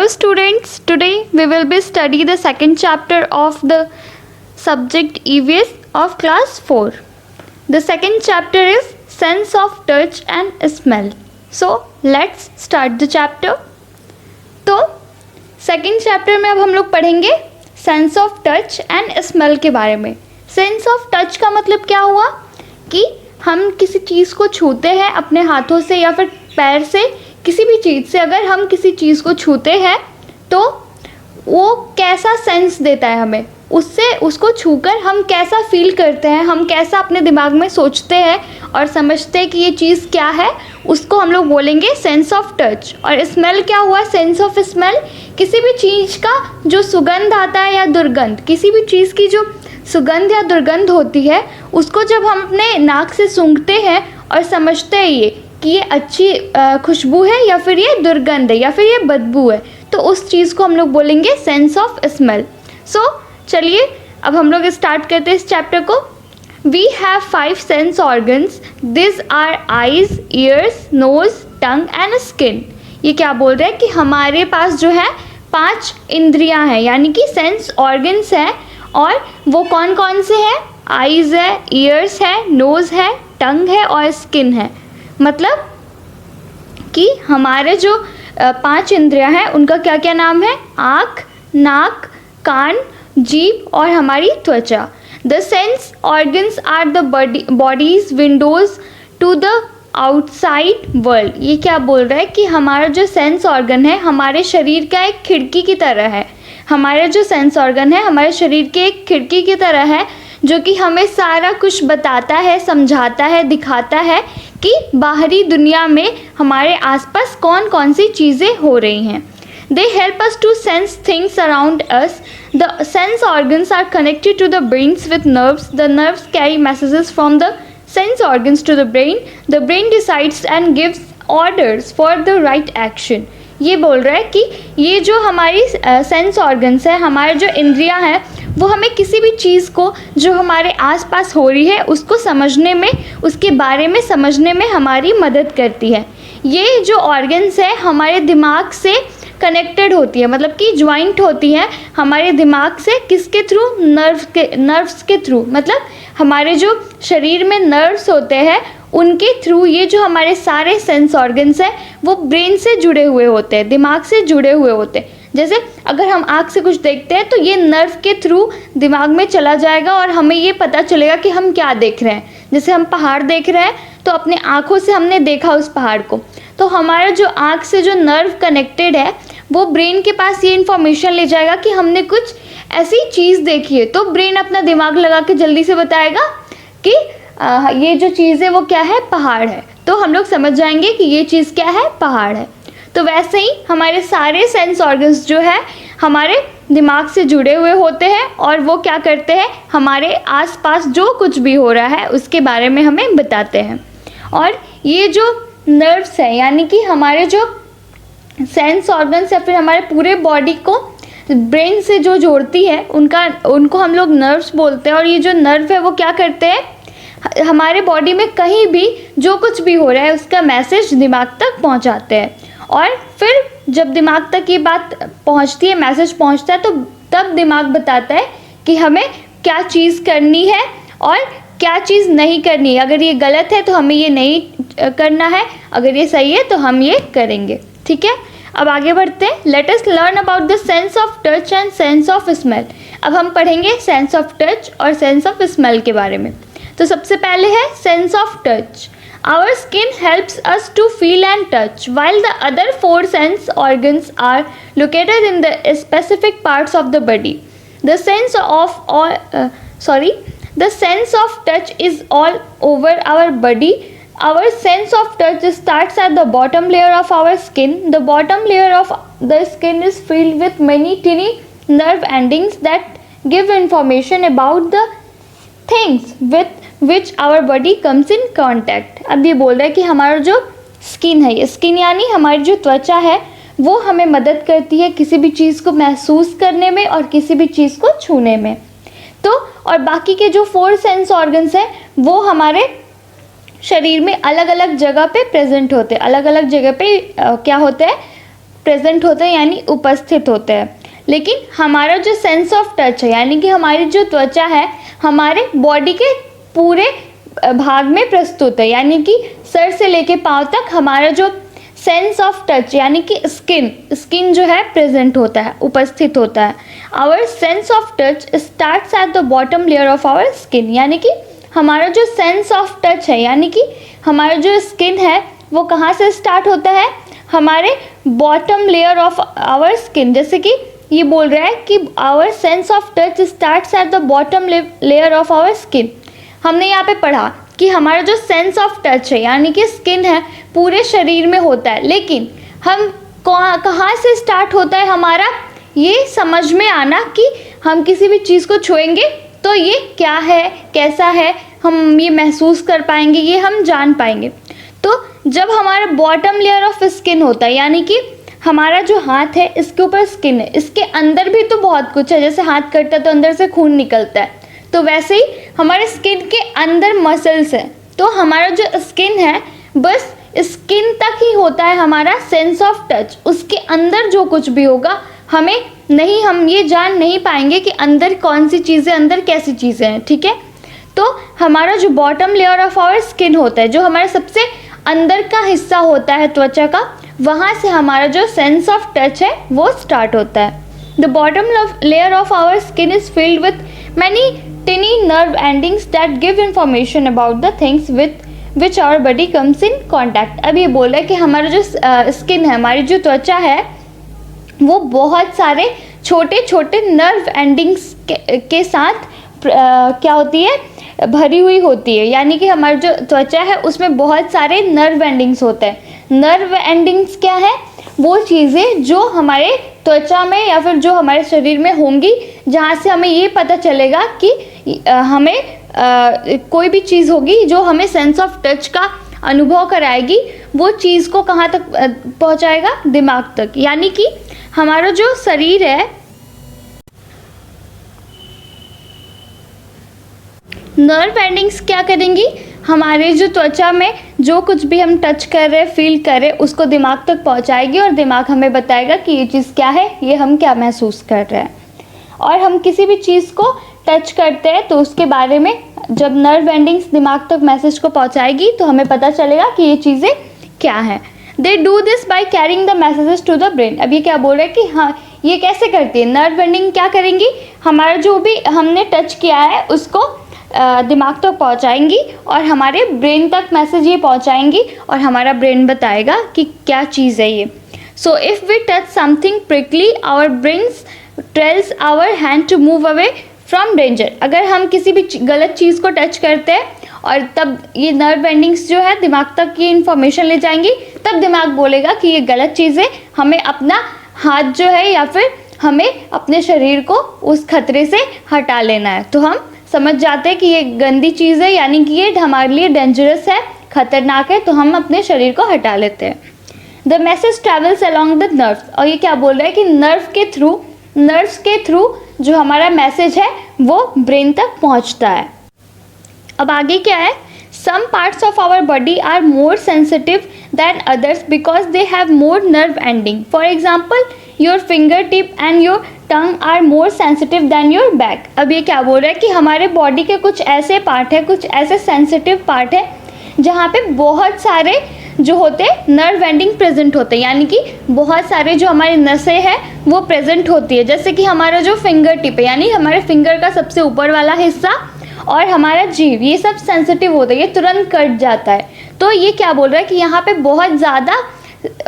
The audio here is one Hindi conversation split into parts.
students, today we will be study the second chapter of the subject EVS of class 4. The second chapter is sense of touch and smell. So let's start the chapter. तो सेकेंड चैप्टर में अब हम लोग पढ़ेंगे sense of touch and smell के बारे में. सेंस ऑफ टच का मतलब क्या हुआ कि हम किसी चीज़ को छूते हैं अपने हाथों से या फिर पैर से, किसी भी चीज़ से अगर हम किसी चीज़ को छूते हैं तो वो कैसा सेंस देता है हमें, उससे उसको छूकर हम कैसा फील करते हैं, हम कैसा अपने दिमाग में सोचते हैं और समझते हैं कि ये चीज़ क्या है, उसको हम लोग बोलेंगे सेंस ऑफ टच. और स्मेल क्या हुआ, सेंस ऑफ स्मेल किसी भी चीज़ का जो सुगंध आता है या दुर्गंध, किसी भी चीज़ की जो सुगंध या दुर्गंध होती है उसको जब हम अपने नाक से सूंघते हैं और समझते हैं ये कि ये अच्छी खुशबू है या फिर ये दुर्गंध है या फिर ये बदबू है, तो उस चीज़ को हम लोग बोलेंगे सेंस ऑफ स्मेल. सो चलिए अब हम लोग स्टार्ट करते हैं इस चैप्टर को. We have 5 sense organs. This are eyes, ears, nose, tongue and skin. ये क्या बोल रहे हैं कि हमारे पास जो है 5 इंद्रियां हैं, यानी कि सेंस ऑर्गन्स हैं. और वो कौन कौन से हैं? आइज़ है, ईयर्स है, नोज़ है, टंग है और स्किन है. मतलब कि हमारे जो 5 इंद्रियां हैं उनका क्या क्या नाम है? आँख, नाक, कान, जीभ और हमारी त्वचा. The sense organs are the body's windows to the outside world. ये क्या बोल रहा है कि हमारा जो सेंस ऑर्गन है हमारे शरीर का एक खिड़की की तरह है. हमारा जो सेंस ऑर्गन है हमारे शरीर के एक खिड़की की तरह है जो कि हमें सारा कुछ बताता है, समझाता है, दिखाता है कि बाहरी दुनिया में हमारे आसपास कौन कौन सी चीज़ें हो रही हैं. They help us to sense things around us. The sense organs are connected to the brains with nerves. The nerves carry messages from the sense organs to the brain. The brain decides and gives orders for the right action. ये बोल रहा है कि ये जो हमारी सेंस ऑर्गन्स है, हमारे जो इंद्रियां हैं, वो हमें किसी भी चीज़ को जो हमारे आसपास हो रही है उसको समझने में, उसके बारे में समझने में हमारी मदद करती है. ये जो ऑर्गन्स है हमारे दिमाग से कनेक्टेड होती है, मतलब कि ज्वाइंट होती हैं हमारे दिमाग से. किसके थ्रू? नर्व्स के थ्रू. मतलब हमारे जो शरीर में नर्व्स होते हैं उनके थ्रू ये जो हमारे सारे सेंस ऑर्गन्स हैं वो ब्रेन से जुड़े हुए होते हैं, दिमाग से जुड़े हुए होते हैं. जैसे अगर हम आँख से कुछ देखते हैं तो ये नर्व के थ्रू दिमाग में चला जाएगा और हमें ये पता चलेगा कि हम क्या देख रहे हैं. जैसे हम पहाड़ देख रहे हैं तो अपने आँखों से हमने देखा उस पहाड़ को, तो हमारा जो आँख से जो नर्व कनेक्टेड है वो ब्रेन के पास ये इन्फॉर्मेशन ले जाएगा कि हमने कुछ ऐसी चीज़ देखी है, तो ब्रेन अपना दिमाग लगा के जल्दी से बताएगा कि ये जो चीज़ है वो क्या है? पहाड़ है. तो हम लोग समझ जाएंगे कि ये चीज़ क्या है? पहाड़ है. तो वैसे ही हमारे सारे सेंस ऑर्गन्स जो है हमारे दिमाग से जुड़े हुए होते हैं और वो क्या करते हैं? हमारे आसपास जो कुछ भी हो रहा है उसके बारे में हमें बताते हैं. और ये जो नर्व्स है, यानी कि हमारे जो सेंस ऑर्गन्स या फिर हमारे पूरे बॉडी को ब्रेन से जो जोड़ती है उनको हम लोग नर्व्स बोलते हैं. और ये जो नर्व है वो क्या करते हैं? हमारे बॉडी में कहीं भी जो कुछ भी हो रहा है उसका मैसेज दिमाग तक पहुंचाते हैं. और फिर जब दिमाग तक ये बात पहुंचती है, मैसेज पहुंचता है, तो तब दिमाग बताता है कि हमें क्या चीज़ करनी है और क्या चीज़ नहीं करनी है. अगर ये गलत है तो हमें ये नहीं करना है, अगर ये सही है तो हम ये करेंगे. ठीक है, अब आगे बढ़ते हैं. Let us learn about the sense of touch and sense of smell. अब हम पढ़ेंगे सेंस ऑफ टच और सेंस ऑफ स्मेल के बारे में. तो सबसे पहले है sense of touch. Our skin helps us to feel and touch, while the other 4 sense organs are located in the specific parts of the body. The sense of touch is all over our body. Our sense of touch starts at the bottom layer of our skin. The bottom layer of the skin is filled with many tiny nerve endings that give information about the things with which our body comes in contact. अब ये बोल रहा है कि हमारा जो स्किन है, ये स्किन यानी हमारी जो त्वचा है, वो हमें मदद करती है किसी भी चीज़ को महसूस करने में और किसी भी चीज़ को छूने में. तो और बाकी के जो 4 सेंस ऑर्गन्स हैं वो हमारे शरीर में अलग अलग जगह पे प्रेजेंट होते हैं, अलग अलग जगह पे क्या होते हैं? प्रेजेंट होते हैं यानी उपस्थित होते हैं। लेकिन हमारा जो सेंस ऑफ टच है यानी कि हमारी जो त्वचा है हमारे बॉडी के पूरे भाग में प्रस्तुत है, यानी कि सर से लेके पाँव तक हमारा जो सेंस ऑफ टच यानी कि स्किन जो है प्रेजेंट होता है, उपस्थित होता है। Our sense of touch starts at the bottom layer of our skin, यानी कि हमारा जो सेंस ऑफ टच है यानी कि हमारा जो स्किन है वो कहाँ से स्टार्ट होता है, हमारे bottom layer of our skin. जैसे कि ये बोल रहा है कि our sense of touch starts at the bottom layer of our skin. हमने यहाँ पे पढ़ा कि हमारा जो सेंस ऑफ टच है यानी कि स्किन है पूरे शरीर में होता है, लेकिन हम कहाँ से स्टार्ट होता है हमारा ये समझ में आना कि हम किसी भी चीज़ को छुएंगे तो ये क्या है, कैसा है, हम ये महसूस कर पाएंगे, ये हम जान पाएंगे। तो जब हमारा बॉटम लेयर ऑफ स्किन होता है यानी कि हमारा जो हाथ है इसके ऊपर स्किन है, इसके अंदर भी तो बहुत कुछ है, जैसे हाथ कटता है तो अंदर से खून निकलता है, तो वैसे ही हमारे स्किन के अंदर मसल्स है। तो हमारा जो स्किन है बस स्किन तक ही होता है हमारा सेंस ऑफ टच, उसके अंदर जो कुछ भी होगा हम ये जान नहीं पाएंगे कि अंदर कौन सी चीज़ें, अंदर कैसी चीज़ें हैं, ठीक है। तो हमारा जो bottom layer of our skin होता है, जो हमारा सबसे अंदर का हिस्सा होता है त्वचा का, वहाँ से हमारा जो सेंस ऑफ टच है वो स्टार्ट होता है। The bottom layer of our skin is filled with many tiny nerve endings that give information about the things with which our body comes in contact. अब ये बोल रहा है कि हमारा जो स्किन है, हमारी जो त्वचा है वो बहुत सारे छोटे छोटे नर्व एंडिंग्स के साथ क्या होती है, भरी हुई होती है। यानी कि हमारी जो त्वचा है उसमें बहुत सारे नर्व एंडिंग्स होते हैं। नर्व एंडिंग्स क्या है, वो चीज़ें जो हमारे त्वचा में या फिर जो हमारे शरीर में होंगी, जहाँ से हमें ये पता चलेगा कि हमें कोई भी चीज़ होगी जो हमें सेंस ऑफ टच का अनुभव कराएगी, वो चीज़ को कहाँ तक पहुँचाएगा, दिमाग तक। यानी कि हमारा जो शरीर है, नर्व एंडिंग्स क्या करेंगी, हमारे जो त्वचा में जो कुछ भी हम टच कर रहे हैं, फील कर रहे हैं, उसको दिमाग तक पहुंचाएगी और दिमाग हमें बताएगा कि ये चीज़ क्या है, ये हम क्या महसूस कर रहे हैं। और हम किसी भी चीज़ को टच करते हैं तो उसके बारे में जब नर्व एंडिंग्स दिमाग तक मैसेज को पहुंचाएगी तो हमें पता चलेगा कि ये चीज़ें क्या हैं। They do this by carrying the messages to the brain. अब ये क्या बोल रहा है कि हाँ, ये कैसे करती है, नर्व एंडिंग क्या करेंगी, हमारा जो भी हमने टच किया है उसको दिमाग तक पहुंचाएंगी और हमारे ब्रेन तक मैसेज ये पहुंचाएंगी और हमारा ब्रेन बताएगा कि क्या चीज़ है ये। So if we touch something prickly our brains tells our hand to move away from danger. अगर हम किसी भी गलत चीज़ को टच करते हैं और तब ये नर्व एंडिंग्स जो है दिमाग तक ये इन्फॉर्मेशन ले जाएंगी, तब दिमाग बोलेगा कि ये गलत चीज़ है, हमें अपना हाथ जो है या फिर हमें अपने शरीर को उस खतरे से हटा लेना है। तो हम समझ जाते हैं कि ये गंदी चीज़ है, यानी कि ये हमारे लिए डेंजरस है, खतरनाक है, तो हम अपने शरीर को हटा लेते हैं। The message travels along the nerves. और ये क्या बोल रहा है कि नर्व्स के थ्रू जो हमारा मैसेज है वो ब्रेन तक पहुंचता है। अब आगे क्या है, some parts of our body are more sensitive than others because they have more nerve ending. For example your finger tip and your tongue are more sensitive than your back. अब ये क्या बोल रहा है कि हमारे बॉडी के कुछ ऐसे पार्ट है, कुछ ऐसे सेंसिटिव पार्ट है जहाँ पे बहुत सारे जो होते हैं नर्व एंडिंग प्रेजेंट होते हैं, यानी कि बहुत सारे जो हमारी नसें हैं वो प्रेजेंट होती है। जैसे कि हमारा जो फिंगर टिप है, यानी हमारे फिंगर का सबसे ऊपर वाला हिस्सा और हमारा जीभ, ये सब सेंसिटिव होता है, ये तुरंत कट जाता है। तो ये क्या बोल रहा है कि यहाँ पे बहुत ज़्यादा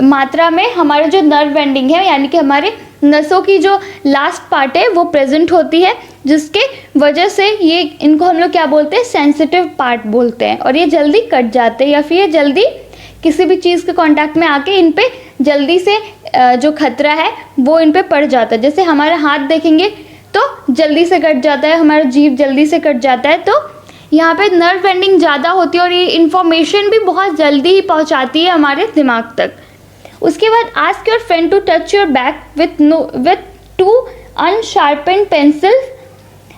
मात्रा में हमारा जो नर्व एंडिंग है, यानी कि हमारे नसों की जो लास्ट पार्ट है वो प्रेजेंट होती है, जिसके वजह से ये इनको हम लोग क्या बोलते हैं, सेंसिटिव पार्ट बोलते हैं, और ये जल्दी कट जाते हैं या फिर ये जल्दी किसी भी चीज़ के कांटेक्ट में आके इन पे जल्दी से जो खतरा है वो इन पे पड़ जाता है। जैसे हमारा हाथ देखेंगे तो जल्दी से कट जाता है, हमारा जीभ जल्दी से कट जाता है। तो यहाँ पे नर्व एंडिंग ज़्यादा होती है और ये इन्फॉर्मेशन भी बहुत जल्दी ही पहुँचाती है हमारे दिमाग तक। उसके बाद ask your friend to touch your back with two unsharpened pencils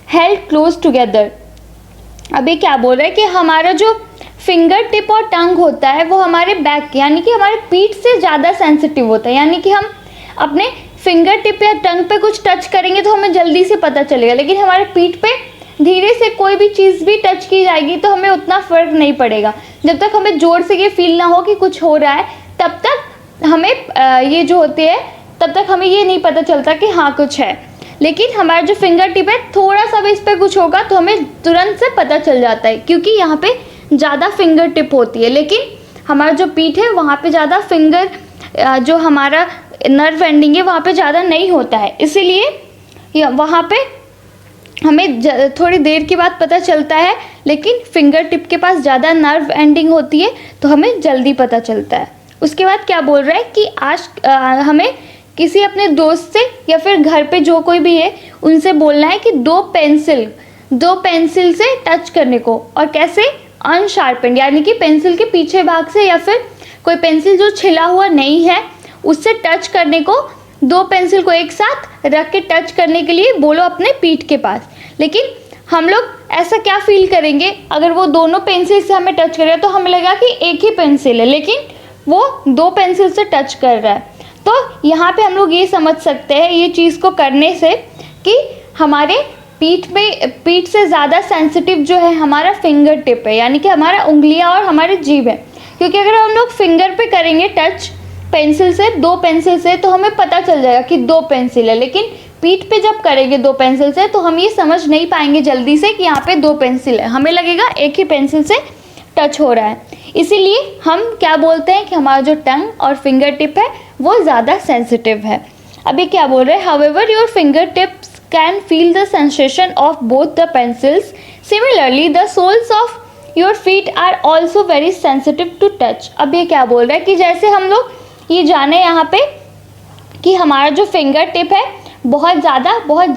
held close together. अभी क्या बोल रहा है कि हमारा जो फिंगर टिप और टंग होता है वो हमारे बैक यानी कि हमारे पीठ से ज़्यादा सेंसिटिव होता है, यानी कि हम अपने फिंगर टिप या टंग पे कुछ टच करेंगे तो हमें जल्दी से पता चलेगा, लेकिन हमारे पीठ पे धीरे से कोई भी चीज़ भी टच की जाएगी तो हमें उतना फ़र्क नहीं पड़ेगा। जब तक हमें ज़ोर से ये फील ना हो कि कुछ हो रहा है, तब तक हमें ये जो होती है, तब तक हमें ये नहीं पता चलता कि हाँ कुछ है। लेकिन हमारा जो फिंगर टिप है, थोड़ा सा भी इस पर कुछ होगा तो हमें तुरंत से पता चल जाता है, क्योंकि यहाँ पे ज़्यादा फिंगर टिप होती है। लेकिन हमारा जो पीठ है वहाँ पे ज़्यादा फिंगर, जो हमारा नर्व एंडिंग है वहाँ पे ज़्यादा नहीं होता है, इसीलिए वहाँ पे हमें थोड़ी देर के बाद पता चलता है। लेकिन फिंगर टिप के पास ज़्यादा नर्व एंडिंग होती है तो हमें जल्दी पता चलता है। उसके बाद क्या बोल रहा है कि आज हमें किसी अपने दोस्त से या फिर घर पे जो कोई भी है उनसे बोलना है कि दो पेंसिल से टच करने को, और कैसे अनशार्पेंड, यानी कि पेंसिल के पीछे भाग से या फिर कोई पेंसिल जो छिला हुआ नहीं है उससे टच करने को, दो पेंसिल को एक साथ रख के टच करने के लिए बोलो अपने पीठ के पास। लेकिन हम लोग ऐसा क्या फील करेंगे, अगर वो दोनों पेंसिल से हमें टच कर रहा है तो हमें लगा कि एक ही पेंसिल है, लेकिन वो दो पेंसिल से टच कर रहा है। तो यहाँ पे हम लोग ये समझ सकते हैं ये चीज़ को करने से कि हमारे पीठ से ज़्यादा सेंसिटिव जो है हमारा फिंगर टिप है, यानी कि हमारा उंगलियाँ और हमारे जीभ है। क्योंकि अगर हम लोग फिंगर पे करेंगे टच पेंसिल से, दो पेंसिल से, तो हमें पता चल जाएगा कि दो पेंसिल है। लेकिन पीठ पे जब करेंगे दो पेंसिल से तो हम ये समझ नहीं पाएंगे जल्दी से कि यहाँ पे दो पेंसिल है, हमें लगेगा एक ही पेंसिल से टच हो रहा है। इसीलिए हम क्या बोलते हैं कि हमारा जो टंग और फिंगर टिप है वो ज़्यादा सेंसिटिव है। अभी क्या बोल रहे हैं, however your fingertips can feel the sensation of both the pencils, similarly the soles of your feet are also very sensitive to touch. अब ये क्या बोल रहा है कि जैसे हम लोग ये जाने यहाँ पे कि हमारा जो फिंगर टिप है बहुत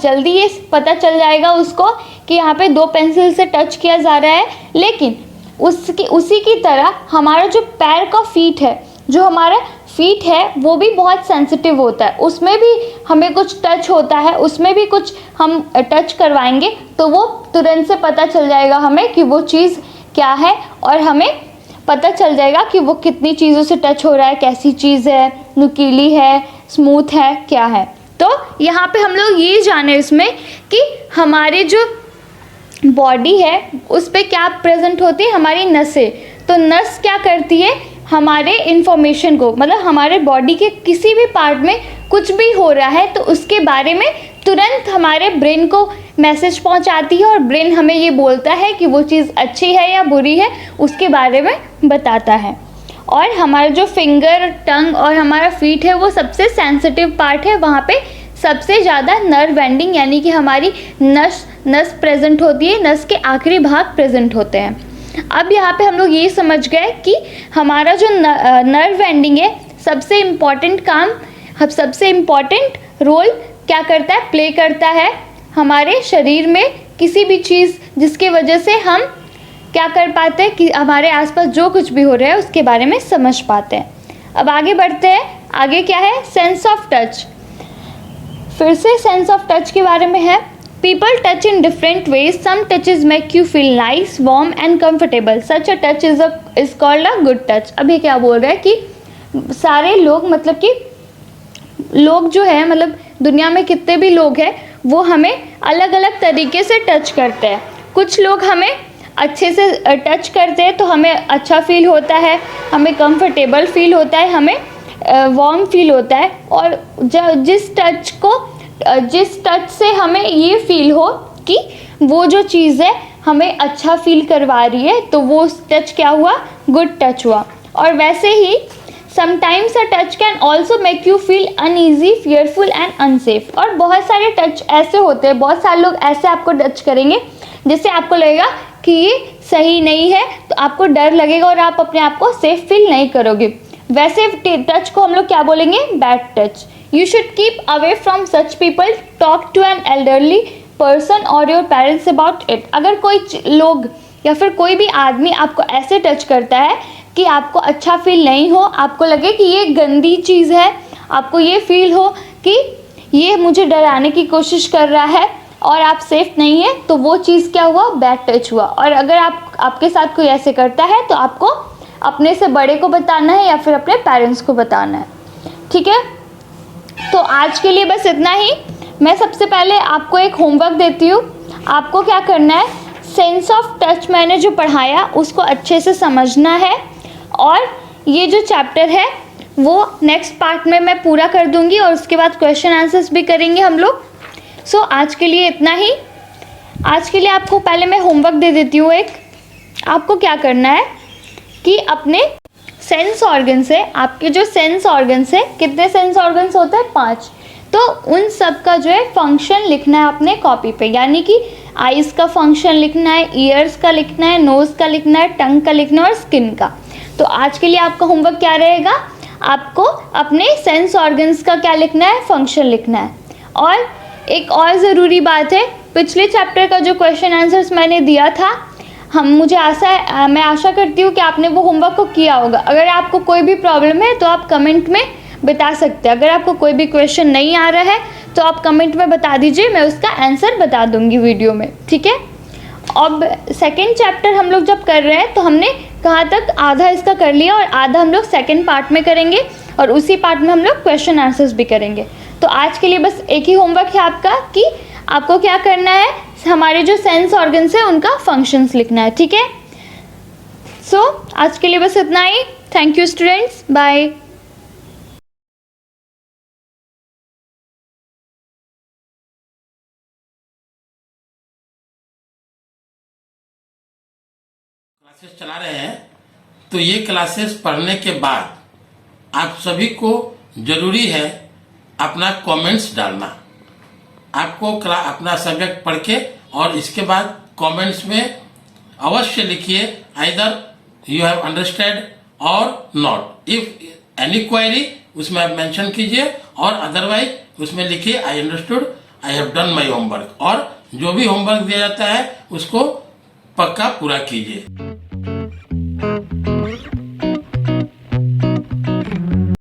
जल्दी ये पता चल जाएगा उसको कि यहाँ पे दो पेंसिल से टच किया जा रहा है। लेकिन उसी की तरह हमारा जो पैर का फीट है, जो हमारा फीट है वो भी बहुत सेंसिटिव होता है, उसमें भी हमें कुछ टच होता है, उसमें भी कुछ हम टच करवाएंगे तो वो तुरंत से पता चल जाएगा हमें कि वो चीज़ क्या है, और हमें पता चल जाएगा कि वो कितनी चीज़ों से टच हो रहा है, कैसी चीज़ है, नुकीली है, स्मूथ है, क्या है। तो यहाँ पे हम लोग ये जाने इसमें कि हमारे जो बॉडी है उस पर क्या प्रेजेंट होती है, हमारी नसें। तो नस क्या करती है, हमारे इन्फॉर्मेशन को, मतलब हमारे बॉडी के किसी भी पार्ट में कुछ भी हो रहा है तो उसके बारे में तुरंत हमारे ब्रेन को मैसेज पहुंचाती है, और ब्रेन हमें ये बोलता है कि वो चीज़ अच्छी है या बुरी है, उसके बारे में बताता है। और हमारा जो फिंगर, टंग और हमारा फीट है वो सबसे सेंसिटिव पार्ट है, वहाँ पे सबसे ज़्यादा नर्व एंडिंग यानी कि हमारी नस प्रेजेंट होती है, नस के आखिरी भाग प्रेजेंट होते हैं। अब यहाँ पे हम लोग ये समझ गए कि हमारा जो नर्व एंडिंग है सबसे इम्पॉर्टेंट रोल क्या करता है, प्ले करता है हमारे शरीर में किसी भी चीज़ जिसकी वजह से हम क्या कर पाते हैं कि हमारे आसपास जो कुछ भी हो रहा है उसके बारे में समझ पाते हैं। अब आगे बढ़ते हैं, आगे क्या है, सेंस ऑफ टच। फिर से सेंस ऑफ टच के बारे में है। People touch in different ways, some touches make you feel nice, warm and comfortable, such a touch is called a good touch. अभी क्या बोल रहा है कि सारे लोग, मतलब कि लोग जो है, मतलब दुनिया में कितने भी लोग हैं वो हमें अलग अलग तरीके से टच करते हैं। कुछ लोग हमें अच्छे से टच करते हैं तो हमें अच्छा फील होता है, हमें कंफर्टेबल फील होता है, हमें वार्म फील होता है। और जिस टच से हमें ये फील हो कि वो जो चीज़ है हमें अच्छा फील करवा रही है तो वो टच क्या हुआ, गुड टच हुआ। और वैसे he sometimes a touch can also make you feel uneasy, fearful and unsafe. और बहुत सारे टच ऐसे होते हैं, बहुत सारे लोग ऐसे आपको टच करेंगे जिससे आपको लगेगा कि ये सही नहीं है, तो आपको डर लगेगा और आप अपने आप को सेफ फील नहीं करोगे। वैसे टच को हम लोग क्या बोलेंगे, bad touch. You should keep away from such people, talk to an elderly person और योर पेरेंट्स अबाउट इट। अगर कोई लोग या फिर कोई भी आदमी आपको ऐसे टच करता है कि आपको अच्छा फील नहीं हो, आपको लगे कि ये गंदी चीज़ है, आपको ये फील हो कि ये मुझे डराने की कोशिश कर रहा है और आप सेफ नहीं है, तो वो चीज़ क्या हुआ, बैड टच हुआ। और अगर आपके साथ कोई ऐसे करता है तो आपको अपने से बड़े को बताना है या फिर अपने पेरेंट्स को बताना है, ठीक है। तो तो आज के लिए बस इतना ही। मैं सबसे पहले आपको एक होमवर्क देती हूँ। आपको क्या करना है, सेंस ऑफ टच मैंने जो पढ़ाया उसको अच्छे से समझना है, और ये जो चैप्टर है वो नेक्स्ट पार्ट में मैं पूरा कर दूंगी, और उसके बाद क्वेश्चन आंसर्स भी करेंगे हम लोग। सो आज के लिए इतना ही। आज के लिए आपको पहले मैं होमवर्क दे देती हूँ एक। आपको क्या करना है कि अपने सेंस ऑर्गन से, आपके जो सेंस ऑर्गन्स है, कितने सेंस ऑर्गन्स होते हैं, 5, तो उन सब का जो है फंक्शन लिखना है अपने कॉपी पे। यानी कि आइज़ का फंक्शन लिखना है, ईयर्स का लिखना है, नोज़ का लिखना है, टंग का लिखना है और स्किन का। तो आज के लिए आपका होमवर्क क्या रहेगा, आपको अपने सेंस ऑर्गन्स का क्या लिखना है, फंक्शन लिखना है। और एक और ज़रूरी बात है, पिछले चैप्टर का जो क्वेश्चन आंसर्स मैंने दिया था, मैं आशा करती हूँ कि आपने वो होमवर्क को किया होगा। अगर आपको कोई भी प्रॉब्लम है तो आप कमेंट में बता सकते हैं। अगर आपको कोई भी क्वेश्चन नहीं आ रहा है तो आप कमेंट में बता दीजिए, मैं उसका आंसर बता दूंगी वीडियो में, ठीक है। अब सेकेंड चैप्टर हम लोग जब कर रहे हैं तो हमने कहाँ तक, आधा इसका कर लिया और आधा हम लोग सेकेंड पार्ट में करेंगे, और उसी पार्ट में हम लोग क्वेश्चन आंसर्स भी करेंगे। तो आज के लिए बस एक ही होमवर्क है आपका कि आपको क्या करना है, हमारे जो सेंस ऑर्गन्स है उनका फंक्शंस लिखना है, ठीक है। सो आज के लिए बस इतना ही। Thank you students, bye. Classes चला रहे हैं, तो ये क्लासेस पढ़ने के बाद आप सभी को जरूरी है अपना कमेंट्स डालना। आपको अपना सब्जेक्ट पढ़ के और इसके बाद कमेंट्स में अवश्य लिखिए, आइदर यू हैव अंडरस्टैंड और नॉट। इफ एनी क्वेरी उसमें आप मेंशन कीजिए, और अदरवाइज उसमें लिखिए I understood, I have done my homework. और जो भी होमवर्क दिया जाता है उसको पक्का पूरा कीजिए।